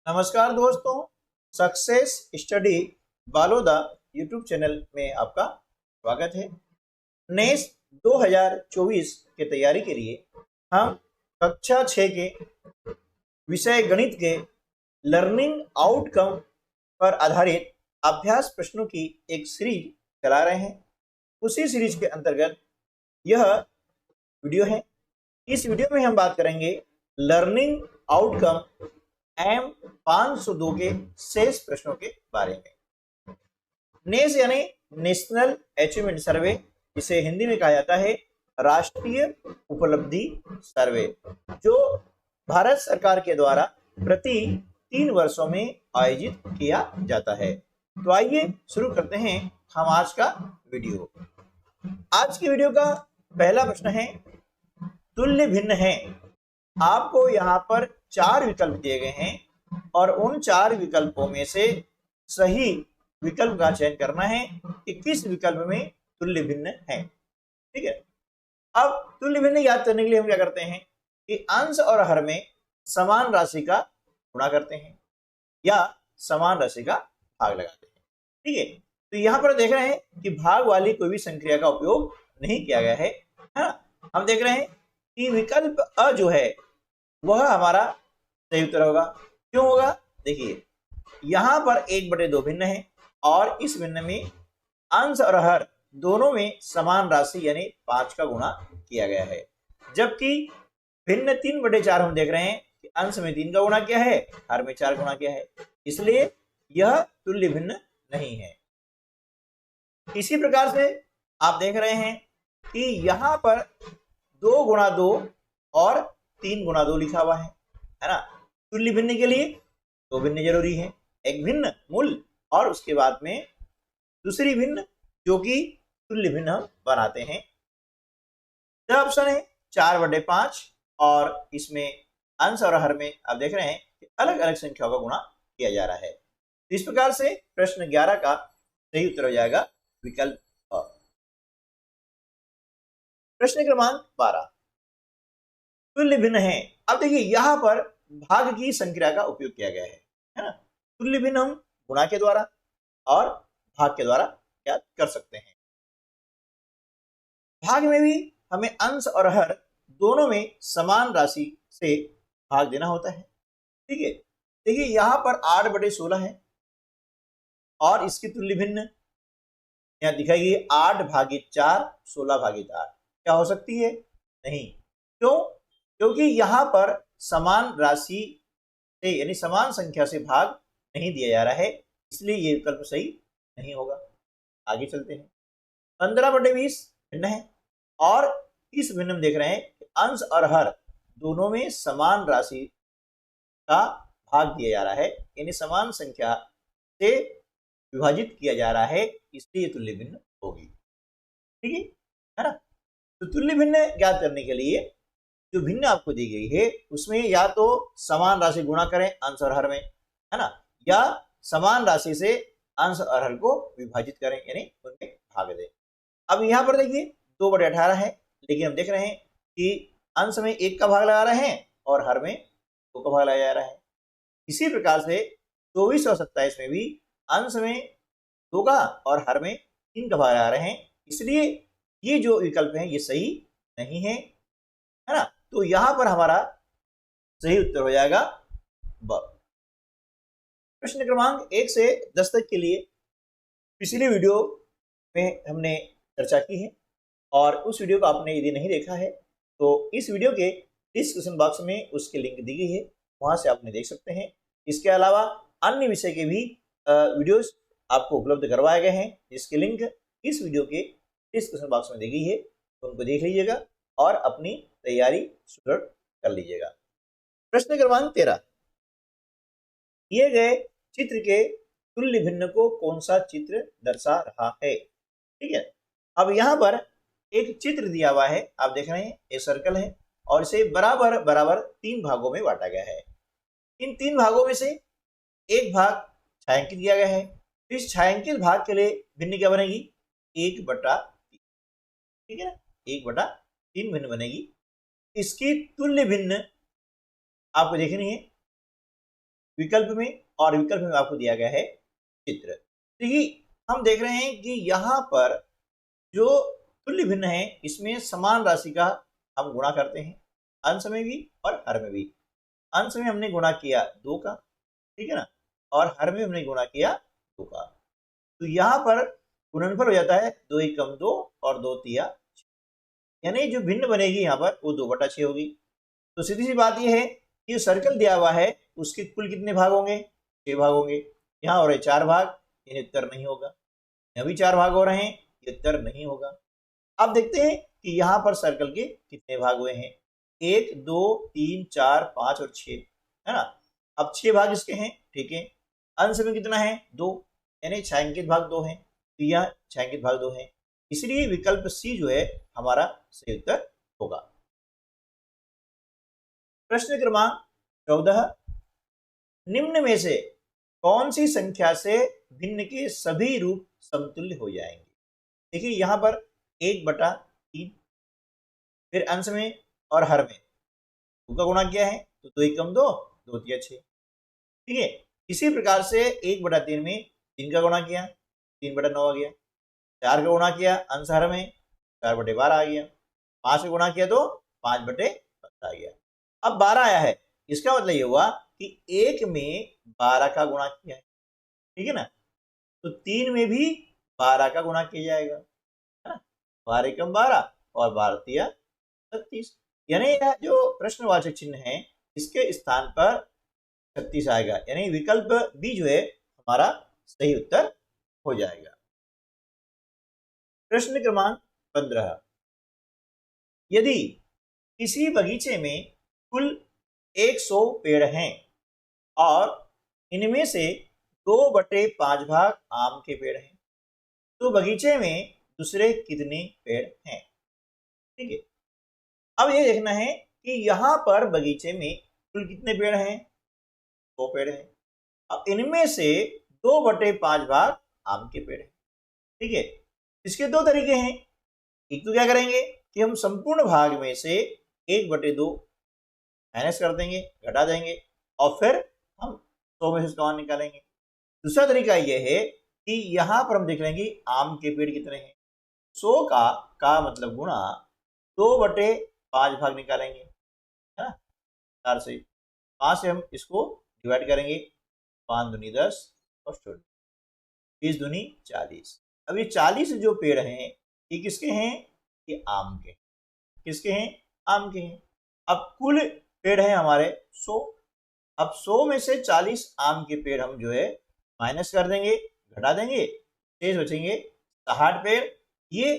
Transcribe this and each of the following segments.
नमस्कार दोस्तों, success study Baloda YouTube channel में आपका स्वागत है। नेस 2024 की तैयारी के लिए हम कक्षा 6 के विषय गणित के लर्निंग आउटकम पर आधारित अभ्यास प्रश्नों की एक सीरीज चला रहे हैं। उसी सीरीज के अंतर्गत यह वीडियो है। इस वीडियो में हम बात करेंगे लर्निंग आउटकम एम 502 के शेष प्रश्नों के बारे में। नेस यानी नेशनल अचीवमेंट सर्वे, जिसे हिंदी में कहा जाता है राष्ट्रीय उपलब्धि सर्वे, जो भारत सरकार के द्वारा प्रति 3 वर्षों में आयोजित किया जाता है। तो आइए शुरू करते हैं हम आज का वीडियो। आज की वीडियो का पहला प्रश्न है, तुल्य भिन्न है। आपको यहाँ पर 4 विकल्प दिए गए हैं और उन 4 विकल्पों में से सही विकल्प का चयन करना है कि किस विकल्प में तुल्य भिन्न है। ठीक है, अब तुल्य भिन्न याद करने के लिए हम क्या करते हैं कि अंश और हर में समान राशि का गुणा करते हैं या समान राशि का भाग लगाते हैं। ठीक है, तो यहाँ पर देख रहे हैं कि भाग वाली कोई भी संक्रिया का उपयोग नहीं किया गया है ना। हम देख रहे हैं कि विकल्प अ जो है वह हमारा सही उत्तर होगा। क्यों होगा? देखिए, यहां पर 1/2 भिन्न है और इस भिन्न में अंश और हर दोनों में समान राशि यानी 5 का गुणा किया गया है, जबकि भिन्न 3/4 हम देख रहे हैं कि अंश में 3 का गुणा किया है, हर में 4 गुणा किया है, इसलिए यह तुल्य भिन्न नहीं है। इसी प्रकार से आप देख रहे हैं कि यहां पर 2 गुणा 2 और 3 गुणा 2 लिखा हुआ है ना। तुल्य भिन्न के लिए 2 भिन्न जरूरी है, एक भिन्न मूल और उसके बाद में दूसरी भिन्न जो कि तुल्य भिन्न हम बनाते हैं। यह ऑप्शन है 4/5 और इसमें अंश और हर में आप देख रहे हैं कि अलग अलग संख्याओं का गुणा किया जा रहा है। इस प्रकार से प्रश्न 11 का सही उत्तर हो जाएगा विकल्प अ। प्रश्न क्रमांक 12, तुल्य भिन्न है। अब देखिए, यहां पर भाग की संक्रिया का उपयोग किया गया है ना। तुल्य भिन्न हम गुणा के द्वारा और भाग के द्वारा ज्ञात कर सकते हैं। भाग में भी हमें अंश और हर दोनों में समान राशि से भाग देना होता है। ठीक है, देखिए यहां पर 8/16 है और इसकी तुल्य भिन्न यहां दिखाई गई 8/4, 16/4। क्या हो सकती है? नहीं। क्यों? क्योंकि यहां पर समान राशि से यानी समान संख्या से भाग नहीं दिया जा रहा है, इसलिए ये विकल्प सही नहीं होगा। आगे चलते हैं। 15/20 भिन्न है और इस भिन्न में देख रहे हैं कि अंश और हर दोनों में समान राशि का भाग दिया जा रहा है, यानी समान संख्या से विभाजित किया जा रहा है, इसलिए तुल्य भिन्न होगी। ठीक है ना। तो तुल्य भिन्न ज्ञात करने के लिए जो भिन्न आपको दी गई है उसमें या तो समान राशि गुणा करें अंश और हर में, है ना, या समान राशि से अंश और हर को विभाजित करें यानी उनमें भाग दें। अब यहाँ पर देखिए 2/18 है, लेकिन हम देख रहे हैं कि अंश में 1 का भाग लगा रहे हैं और हर में 2 का भाग लगाया जा रहा है। इसी प्रकार से 24 और 27 में भी अंश में 2 का और हर में 3 का भाग लगा रहे हैं, इसलिए ये जो विकल्प है ये सही नहीं है ना। तो यहां पर हमारा सही उत्तर हो जाएगा ब। प्रश्न क्रमांक 1 से 10 तक के लिए पिछली वीडियो में हमने चर्चा की है और उस वीडियो को आपने यदि नहीं देखा है तो इस वीडियो के डिस्क्रिप्शन बॉक्स में उसकी लिंक दी गई है, वहां से आपने देख सकते हैं। इसके अलावा अन्य विषय के भी वीडियोस आपको उपलब्ध करवाए गए हैं, जिसकी लिंक इस वीडियो के डिस्क्रिप्शन बॉक्स में दी गई है, तो उनको देख लीजिएगा और अपनी तैयारी सुदृढ़ कर लीजिएगा। प्रश्न क्रमांक 13, दिए गए चित्र के तुल्य भिन्न को कौन सा चित्र दर्शा रहा है? ठीक है, अब यहाँ पर एक चित्र दिया हुआ है, आप देख रहे हैं ये सर्कल है और इसे बराबर बराबर 3 भागों में बांटा गया है। इन 3 भागों में से एक भाग छायांकित किया गया है। इस छायांकित भाग के लिए भिन्न क्या बनेगी? 1/3। ठीक है ना, 1/3 भिन्न बनेगी। इसकी तुल्य भिन्न आपको देखनी है विकल्प में, और विकल्प में आपको दिया गया है चित्र। तो ये हम देख रहे हैं कि यहाँ पर जो तुल्य भिन्न है इसमें समान राशि का हम गुणा करते हैं, अंश में भी और हर में भी। अंश में हमने गुणा किया 2 का, ठीक है ना, और हर में हमने गुणा किया 2 का। तो यहाँ पर गुणनफल हो जाता है 2 एकम 2 और 2 तिया 6, यानी जो भिन्न बनेगी यहाँ पर वो 2/6 होगी। तो सीधी सी बात ये है कि सर्कल दिया हुआ है उसके कुल कितने भाग होंगे, 6 भाग होंगे। यहाँ हो रहे 4 भाग, ये उत्तर नहीं होगा। यहाँ भी 4 भाग हो रहे हैं, ये उत्तर नहीं होगा। अब देखते हैं कि यहाँ पर सर्कल के कितने भाग हुए हैं, 1 2 3 4 5 और 6, है ना। अब 6 भाग इसके हैं, ठीक है। अंश में कितना है 2, यानी छायांकित भाग 2 है, तो यह छायांकित भाग 2 है, इसलिए विकल्प सी जो है हमारा सही उत्तर होगा। प्रश्न क्रमांक 14, निम्न में से कौन सी संख्या से भिन्न के सभी रूप समतुल्य हो जाएंगे। देखिए यहाँ पर 1/3, फिर अंश में और हर में 2 का गुणा किया है, तो 2 एकम 2 2 तिया 6, ठीक है। इसी प्रकार से 1/3 में 3 का गुणा किया, 3/9 आ गया। 4 का गुणा किया अंश हर में, 4/12 आ गया। 5 का गुणा किया तो 5/10 आ गया। अब 12 आया है, इसका मतलब ये हुआ कि 1 में 12 का गुणा किया है, ठीक है ना। तो 3 में भी 12 का गुणा किया जाएगा, है ना। 12 एकम 12 और 12 तिया 36, यानी यह जो प्रश्नवाचक चिन्ह है इसके स्थान पर 36 आएगा, यानी विकल्प बी जो है हमारा सही उत्तर हो जाएगा। प्रश्न क्रमांक 15, यदि किसी बगीचे में कुल 100 पेड़ हैं और इनमें से 2/5 भाग आम के पेड़ हैं, तो बगीचे में दूसरे कितने पेड़ हैं, ठीक है। अब ये देखना है कि यहाँ पर बगीचे में कुल कितने पेड़ हैं, 2 पेड़ हैं। अब इनमें से 2/5 भाग आम के पेड़ हैं, ठीक है। इसके 2 तरीके हैं। एक तो क्या करेंगे कि हम संपूर्ण भाग में से 1/2 माइनस कर देंगे, घटा देंगे, और फिर हम 100 में से उसका मान निकालेंगे। दूसरा तरीका यह है कि यहाँ पर हम देख लेंगे आम के पेड़ कितने हैं, 100 का मतलब गुणा 2/5 भाग निकालेंगे, है ना। 4 से 5 से हम इसको डिवाइड करेंगे, 5 दूनी 10 और 20 दूनी 40। अब ये 40 जो पेड़ हैं ये किसके हैं, ये आम के, किसके हैं, आम के हैं। अब कुल पेड़ हैं हमारे 100, अब 100 में से 40 आम के पेड़ हम जो है माइनस कर देंगे, घटा देंगे, शेष बचेंगे 60 पेड़, ये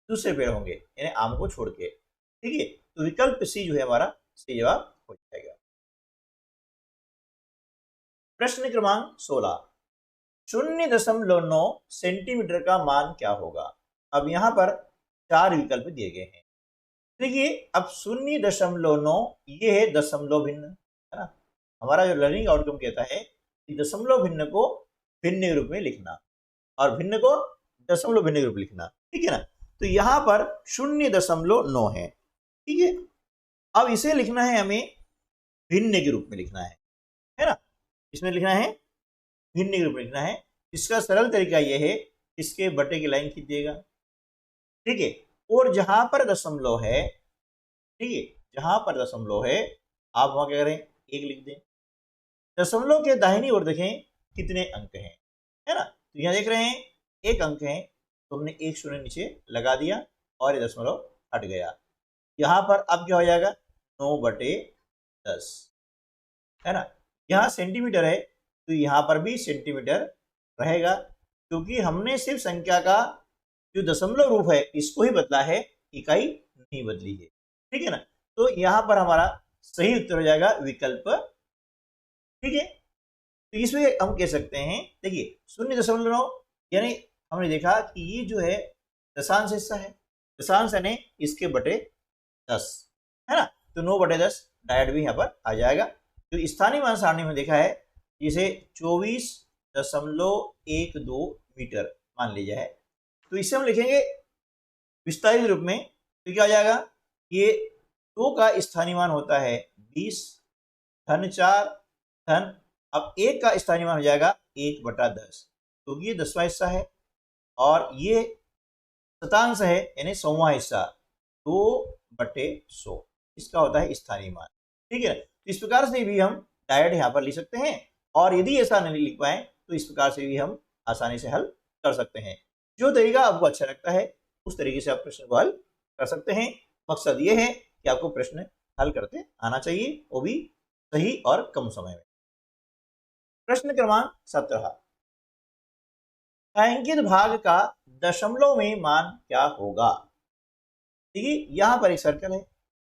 दूसरे पेड़ होंगे यानी आम को छोड़ के, ठीक है। तो विकल्प सी जो है हमारा सही जवाब हो जाएगा। प्रश्न क्रमांक 16, 0.9 सेंटीमीटर का मान क्या होगा। अब यहाँ पर 4 विकल्प दिए गए हैं। देखिए अब 0.9 ये है दशमलव भिन्न, है ना। हमारा जो लर्निंग आउटकम कहता है कि दशमलव भिन्न को भिन्न के रूप में लिखना और भिन्न को दशमलव भिन्न के रूप में लिखना, ठीक है ना। तो यहाँ पर 0.9 है, ठीक है। अब इसे लिखना है हमें भिन्न के रूप में लिखना है ना। इसमें लिखना है भिन्न के रूप में लिखना है। इसका सरल तरीका यह है, इसके बटे की लाइन खींच देगा, ठीक है। और जहां पर दशमलव है, ठीक है, जहां पर दशमलव है आप वहां क्या करें, 1 लिख दें। दशमलव के दाहिनी ओर देखें कितने अंक हैं, है ना। तो यहाँ देख रहे हैं 1 अंक है, तो हमने 1 शून्य नीचे लगा दिया और ये दशमलव हट गया। यहाँ पर अब क्या हो जाएगा, 9/10, है ना। यहाँ सेंटीमीटर है तो यहाँ पर भी सेंटीमीटर रहेगा, क्योंकि हमने सिर्फ संख्या का जो दशमलव रूप है इसको ही बदला है, इकाई नहीं बदली है, ठीक है ना। तो यहाँ पर हमारा सही उत्तर हो जाएगा विकल्प, ठीक है। तो इसमें हम कह सकते हैं, देखिए 0.9 यानी हमने देखा कि ये जो है दशांश हिस्सा है, दशांश यानी इसके बटे 10, है ना। तो 9/10 डायरेक्ट भी यहाँ पर आ जाएगा। तो स्थानीय मान सारणी में देखा है जिसे 24.12 मीटर मान लीजिए है, तो इसे हम लिखेंगे विस्तारित रूप में, तो क्या हो जाएगा, ये 2 का स्थानीय मान होता है 20 धन 4 धन अब 1 का स्थानीय मान हो जाएगा 1/10, क्योंकि ये 10वां हिस्सा है और ये शतांश है यानी 100वां हिस्सा, 2/100 इसका होता है स्थानीय मान। ठीक है ना, तो इस प्रकार से भी हम डायरेक्ट यहाँ पर लिख सकते हैं, और यदि ऐसा नहीं लिख पाए तो इस प्रकार से भी हम आसानी से हल कर सकते हैं। जो तरीका आपको अच्छा लगता है उस तरीके से आप प्रश्न को हल कर सकते हैं। मकसद ये है कि आपको प्रश्न हल करते आना चाहिए, वो भी सही और कम समय में। प्रश्न क्रमांक 17, छायांकित भाग का दशमलव में मान क्या होगा। देखिए यहां पर एक सर्कल है,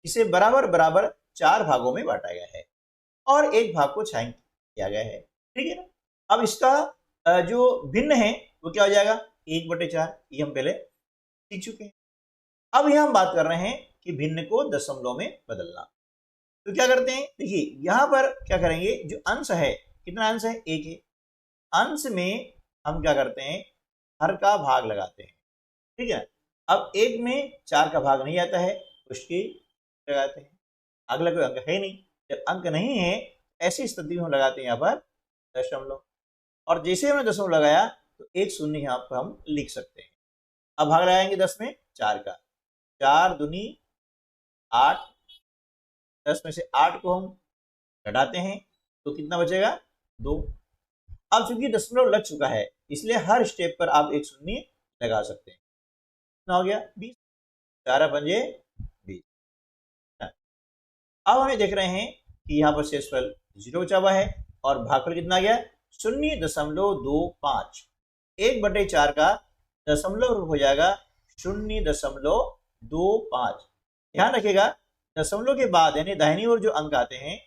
इसे बराबर बराबर 4 भागों में बांटा गया है और एक भाग को छायांकित किया गया है। ठीक है ना, अब इसका जो भिन्न है वो क्या हो जाएगा 1/4, ये हम पहले सीख चुके हैं। अब यहां हम बात कर रहे हैं कि भिन्न को दशमलव में बदलना। तो क्या करते हैं, देखिए यहां पर क्या करेंगे, जो अंश है, कितना अंश है 1 है, अंश में हम क्या करते हैं हर का भाग लगाते हैं। ठीक है, अब 1 में 4 का भाग नहीं आता है, उसकी लगाते हैं, अगला कोई अंक है नहीं, जब अंक नहीं है ऐसी स्थिति में हम लगाते हैं यहाँ पर दशमलव, और जैसे हमने दशमलव लगाया तो एक शून्य यहाँ पर हम लिख सकते हैं। अब भाग लगाएंगे 10 में 4 का, 4 दूनी 8, 10 में से 8 को हम घटाते हैं तो कितना बचेगा 2। अब चूंकि दशमलव लग चुका है इसलिए हर स्टेप पर आप एक शून्य लगा सकते हैं। कितना हो गया 20, 4 पंजे 20। अब हमें देख रहे हैं कि यहाँ पर शेषफल 0 बचा हुआ है और भागफल कितना आ गया 0.25। 1/4 का दशमलव रूप हो जाएगा 0.25। ध्यान रखिएगा दशमलव के बाद यानी दाहिनी ओर जो अंक आते हैं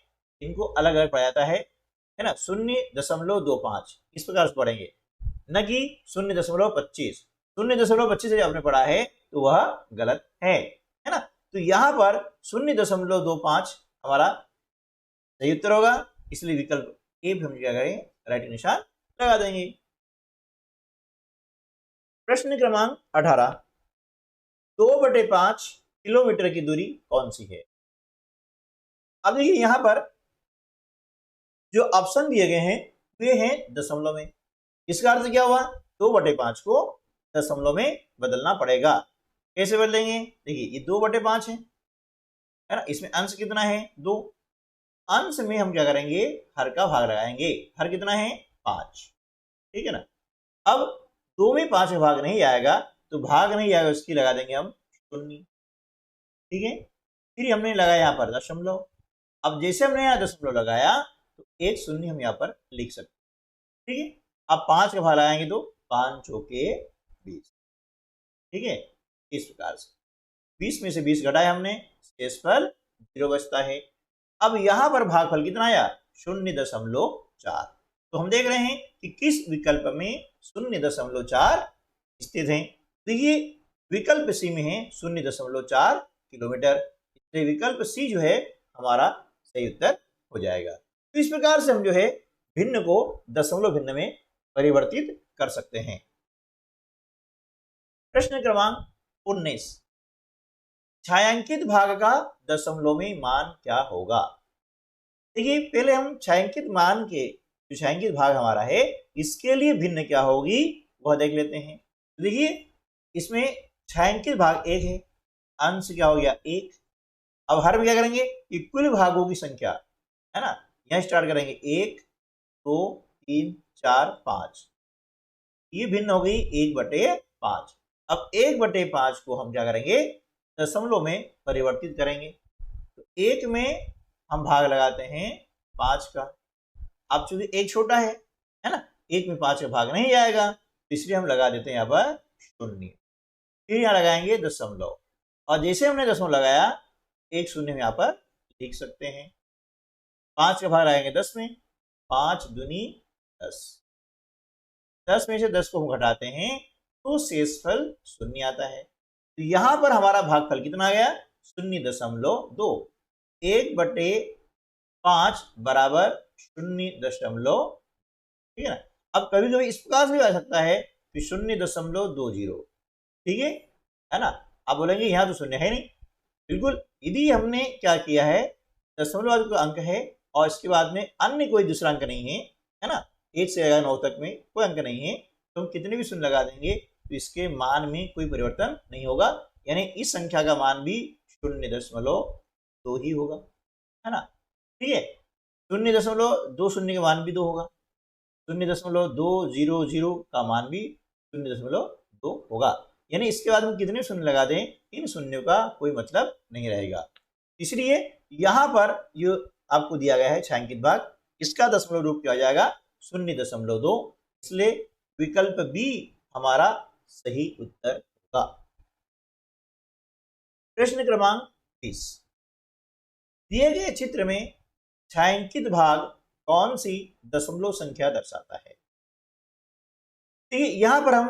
इनको अलग अलग पढ़ा जाता है ना, 0.25 इस प्रकार से पढ़ेंगे, न कि 0.25। 0.25 से आपने पढ़ा है तो वह गलत है ना। तो यहां पर 0.25 हमारा सही उत्तर होगा, इसलिए विकल्प ए भी हम क्या करेंगे राइट निशान लगा देंगे। प्रश्न क्रमांक 18, 2/5 किलोमीटर की दूरी कौन सी है। अब देखिए यहां पर जो ऑप्शन दिए गए हैं वे हैं दशमलव में। इसका अर्थ क्या हुआ 2/5 को दशमलव में बदलना पड़ेगा। कैसे बदलेंगे, देखिए ये 2/5 है ना, इसमें अंश कितना है 2, अंश में हम क्या करेंगे हर का भाग लगाएंगे, हर कितना है 5। ठीक है ना, अब 2 में 5 का भाग नहीं आएगा तो भाग नहीं आएगा उसकी लगा देंगे हम 0। ठीक है, फिर हमने लगाया यहाँ पर दशमलव, अब जैसे हमने यहाँ दशमलव लगाया तो एक शून्य हम यहाँ पर लिख सकते हैं। ठीक है, अब 5 का भाग लगाएंगे तो 5 चौके 20। ठीक है, इस प्रकार से 20 में से 20 घटाया हमने, शेषफल 0 बचता है। अब यहां पर भागफल कितना आया 0.4। तो हम देख रहे हैं कि किस विकल्प में 0.4 स्थित है। देखिए विकल्प सी में है 0.4 किलोमीटर, इसलिए विकल्प सी जो है हमारा सही उत्तर हो जाएगा। तो इस प्रकार से हम जो है भिन्न को दशमलव भिन्न में परिवर्तित कर सकते हैं। प्रश्न क्रमांक 19, छायांकित भाग का दशमलव में मान क्या होगा। देखिए पहले हम छायांकित मान के जो छायांकित भाग हमारा है इसके लिए भिन्न क्या होगी वह देख लेते हैं। देखिए इसमें छायांकित भाग 1 है, अंश क्या हो गया 1। अब हर में क्या करेंगे कि कुल भागों की संख्या है ना, यहां स्टार्ट करेंगे 1 2 3 4 5, ये भिन्न हो गई 1/5। अब 1/5 को हम क्या करेंगे दशमलव में परिवर्तित करेंगे, तो 1 में हम भाग लगाते हैं 5 का। अब चूंकि 1 छोटा है ना, 1 में 5 का भाग नहीं आएगा तो इसलिए हम लगा देते हैं यहाँ पर 0। फिर यहाँ लगाएंगे दशमलव, और जैसे हमने दशमलव लगाया एक शून्य यहाँ पर लिख सकते हैं। 5 का भाग लगाएंगे 10 में, 5 दूनी 10, 10 में से 10 को हम घटाते हैं तो शेषफल 0 आता है। तो यहां पर हमारा भागफल कितना आ गया 0.2। 1/5 बराबर 0.2। ठीक है ना, अब कभी कभी इस प्रकार से भी आ सकता है कि 0.20। ठीक है ना, आप बोलेंगे यहाँ तो शून्य है नहीं, बिल्कुल। यदि हमने क्या किया है दशमलव का अंक है और इसके बाद में अन्य कोई दूसरा अंक नहीं है ना, 1 से 9 तक में कोई अंक नहीं है, तो हम कितने भी शून्य लगा देंगे तो इसके मान में कोई परिवर्तन नहीं होगा, यानी इस संख्या का मान भी 0.2 ही होगा, है ना। ठीक है, 0.20 के मान भी 2 होगा, 0.200 का मान भी 0.2 होगा, यानी इसके बाद हम कितने शून्य लगा दें इन शून्यों का कोई मतलब नहीं रहेगा। इसलिए यहां पर जो आपको दिया गया है छायांकित भाग, इसका दशमलव रूप क्या हो जाएगा 0.2, इसलिए विकल्प बी हमारा सही उत्तर होगा। प्रश्न क्रमांक 20, दिए गए चित्र में छायांकित भाग कौन सी दशमलव संख्या दर्शाता है। ठीक है, यहां पर हम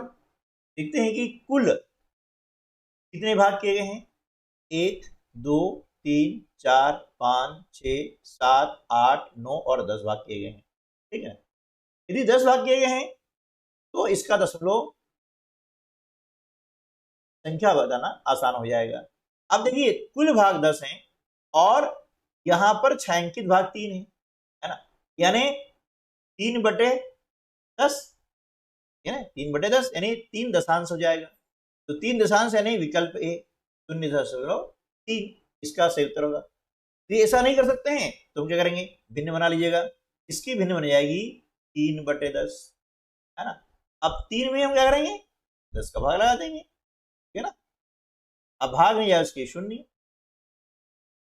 देखते हैं कि कुल कितने भाग किए गए हैं, 1 2 3 4 5 6 7 8 9 और 10 भाग किए गए हैं। ठीक है, यदि 10 भाग किए गए हैं तो इसका दशमलव संख्या बताना आसान हो जाएगा। अब देखिए कुल भाग 10 हैं और यहां पर छायांकित भाग 3 है ना, यानी 3/10, है ना, 3/10 यानी 3 दशांश हो जाएगा, तो 3 दशांश यानी विकल्प ए 0.3 इसका सही उत्तर होगा। तो ऐसा नहीं कर सकते हैं तो हम क्या करेंगे, भिन्न बना लीजिएगा, इसकी भिन्न बन जाएगी 3/10, है ना। अब 3 में हम क्या करेंगे 10 का भाग लगा देंगे, ठीक है ना। अब भाग नहीं जाए उसके 0,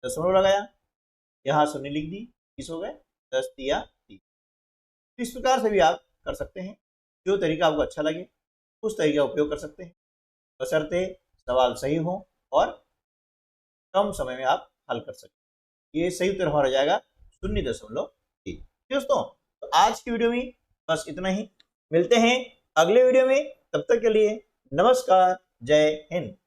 दशमलव लगाया, यहाँ 0 लिख दी, 20 हो गए, 10 दिया 30। तो इस प्रकार से भी आप कर सकते हैं, जो तरीका आपको अच्छा लगे उस तरीके का उपयोग कर सकते हैं, बशर्ते सवाल सही हो और कम समय में आप हल कर सकते। ये सही उत्तर हमारा हो जाएगा 0.3। दोस्तों, तो आज की वीडियो में बस इतना ही, मिलते हैं अगले वीडियो में, तब तक के लिए नमस्कार, जय हिंद।